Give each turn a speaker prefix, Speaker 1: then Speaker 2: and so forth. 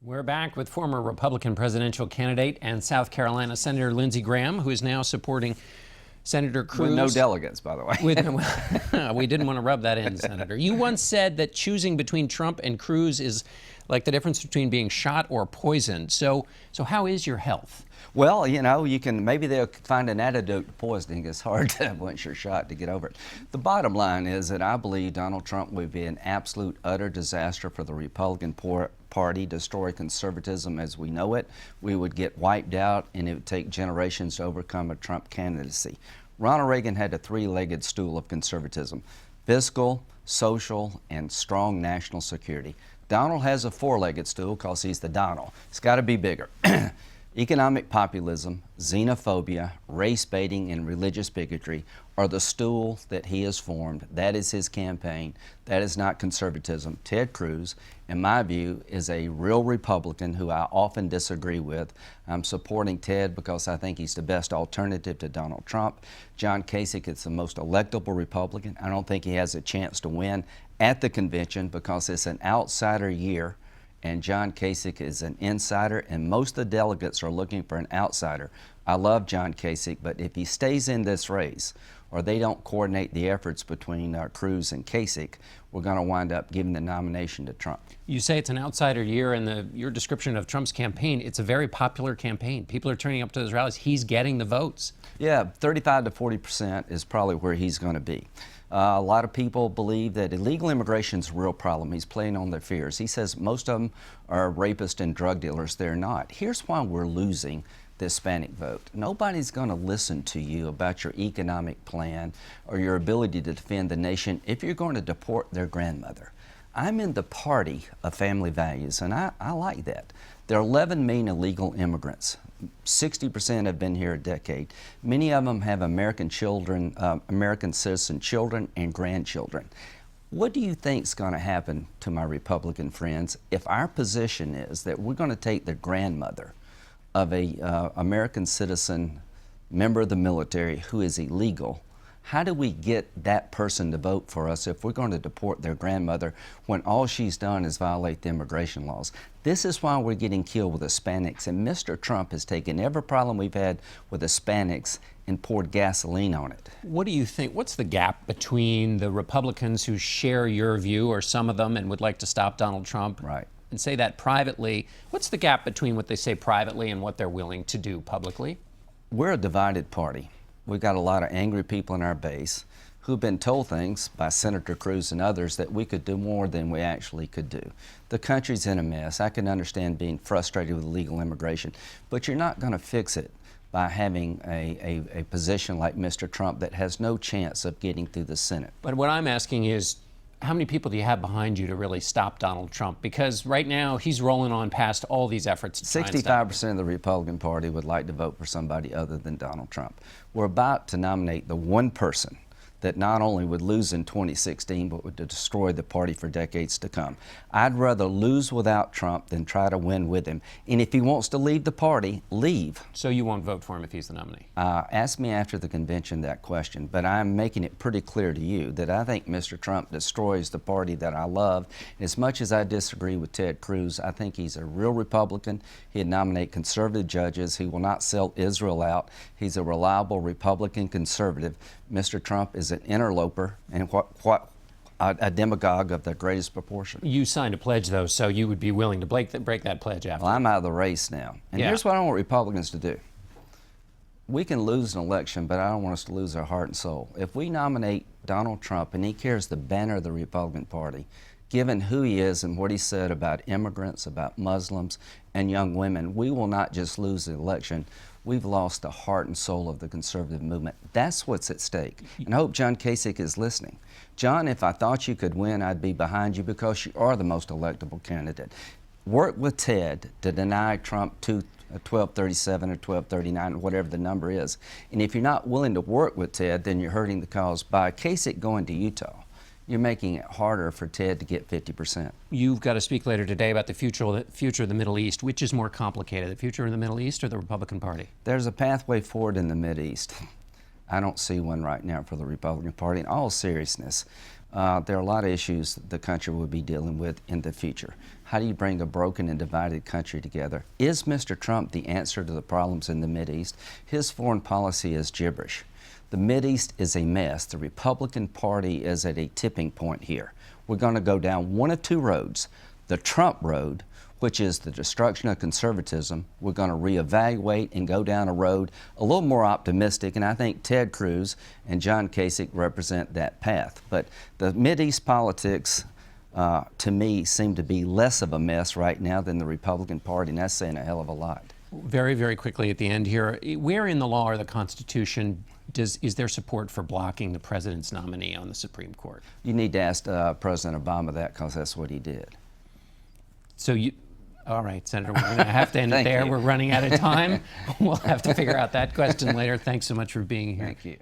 Speaker 1: We're back with former Republican presidential candidate and South Carolina Senator Lindsey Graham, who is now supporting Senator Cruz.
Speaker 2: With no delegates, by the way.
Speaker 1: We didn't want to rub that in, Senator. You once said that choosing between Trump and Cruz is like the difference between being shot or poisoned. So how is your health?
Speaker 2: Well, you know, maybe they'll find an antidote to poisoning. It's hard to, once you're shot, to get over it. The bottom line is that I believe Donald Trump would be an absolute, utter disaster for the Republican Party, destroy conservatism as we know it. We would get wiped out, and it would take generations to overcome a Trump candidacy. Ronald Reagan had a three-legged stool of conservatism: fiscal, social, and strong national security. Donald has a four-legged stool because he's the Donald. It's got to be bigger. Economic populism, xenophobia, race baiting, and religious bigotry are the stool that he has formed. That is his campaign. That is not conservatism. Ted Cruz, in my view, is a real Republican who I often disagree with. I'm supporting Ted because I think he's the best alternative to Donald Trump. John Kasich is the most electable Republican. I don't think he has a chance to win at the convention because it's an outsider year, and John Kasich is an insider, and most of the delegates are looking for an outsider. I love John Kasich, but if he stays in this race, or they don't coordinate the efforts between Cruz and Kasich, we're going to wind up giving the nomination to Trump.
Speaker 1: You say it's an outsider year, and your description of Trump's campaign, it's a very popular campaign. People are turning up to those rallies. He's getting the votes.
Speaker 2: Yeah, 35 to 40% is probably where he's going to be. A lot of people believe that illegal immigration is a real problem. He's playing on their fears. He says most of them are rapists and drug dealers. They're not. Here's why we're losing the Hispanic vote. Nobody's going to listen to you about your economic plan or your ability to defend the nation if you're going to deport their grandmother. I'm in the party of family values, and I like that. There are 11 million illegal immigrants. 60% have been here a decade. Many of them have American children, American citizen children and grandchildren. What do you think is going to happen to my Republican friends if our position is that we're going to take the grandmother of a American citizen member of the military who is illegal? How do we get that person to vote for us if we're going to deport their grandmother when all she's done is violate the immigration laws? This is why we're getting killed with Hispanics, and Mr. Trump has taken every problem we've had with Hispanics and poured gasoline on it.
Speaker 1: What do you think? What's the gap between the Republicans who share your view, or some of them, and would like to stop Donald Trump?
Speaker 2: Right.
Speaker 1: And say that privately. What's the gap between what they say privately and what they're willing to do publicly?
Speaker 2: We're a divided party. We've got a lot of angry people in our base who've been told things by Senator Cruz and others that we could do more than we actually could do. The country's in a mess. I can understand being frustrated with illegal immigration, but you're not going to fix it by having a position like Mr. Trump that has no chance of getting through the Senate.
Speaker 1: But what I'm asking is, how many people do you have behind you to really stop Donald Trump? Because right now he's rolling on past all these efforts to
Speaker 2: 65% of the Republican Party would like to vote for somebody other than Donald Trump. We're about to nominate the one person that not only would lose in 2016, but would destroy the party for decades to come. I'd rather lose without Trump than try to win with him. And if he wants to leave the party, leave.
Speaker 1: So you won't vote for him if he's the nominee?
Speaker 2: Ask me after the convention that question, but I'm making it pretty clear to you that I think Mr. Trump destroys the party that I love. As much as I disagree with Ted Cruz, I think he's a real Republican. He'd nominate conservative judges. He will not sell Israel out. He's a reliable Republican conservative. Mr. Trump is an interloper and a demagogue of the greatest proportion.
Speaker 1: You signed a pledge, though, so you would be willing to break that pledge after.
Speaker 2: Well, I'm out of the race now. And here's what I want Republicans to do. We can lose an election, but I don't want us to lose our heart and soul. If we nominate Donald Trump and he carries the banner of the Republican Party, given who he is and what he said about immigrants, about Muslims, and young women, we will not just lose the election. We've lost the heart and soul of the conservative movement. That's what's at stake. And I hope John Kasich is listening. John, if I thought you could win, I'd be behind you because you are the most electable candidate. Work with Ted to deny Trump 1237 or 1239 or whatever the number is. And if you're not willing to work with Ted, then you're hurting the cause. By Kasich going to Utah, you're making it harder for Ted to get 50%.
Speaker 1: You've got to speak later today about the future of the Middle East. Which is more complicated, the future of the Middle East or the Republican Party?
Speaker 2: There's a pathway forward in the Mideast. I don't see one right now for the Republican Party. In all seriousness, there are a lot of issues the country will be dealing with in the future. How do you bring a broken and divided country together? Is Mr. Trump the answer to the problems in the Mideast? His foreign policy is gibberish. The Mideast is a mess. The Republican Party is at a tipping point here. We're going to go down one of two roads. The Trump road, which is the destruction of conservatism. We're going to reevaluate and go down a road a little more optimistic, and I think Ted Cruz and John Kasich represent that path. But the Mideast politics, to me, seem to be less of a mess right now than the Republican Party, and that's saying a hell of a lot.
Speaker 1: Very, very quickly at the end here, where in the law or the Constitution is there support for blocking the president's nominee on the Supreme Court?
Speaker 2: You need to ask President Obama that, because that's what he did.
Speaker 1: So all right, Senator, we're going to have to end it there.
Speaker 2: You.
Speaker 1: We're running out of time. We'll have to figure out that question later. Thanks so much for being here.
Speaker 2: Thank you.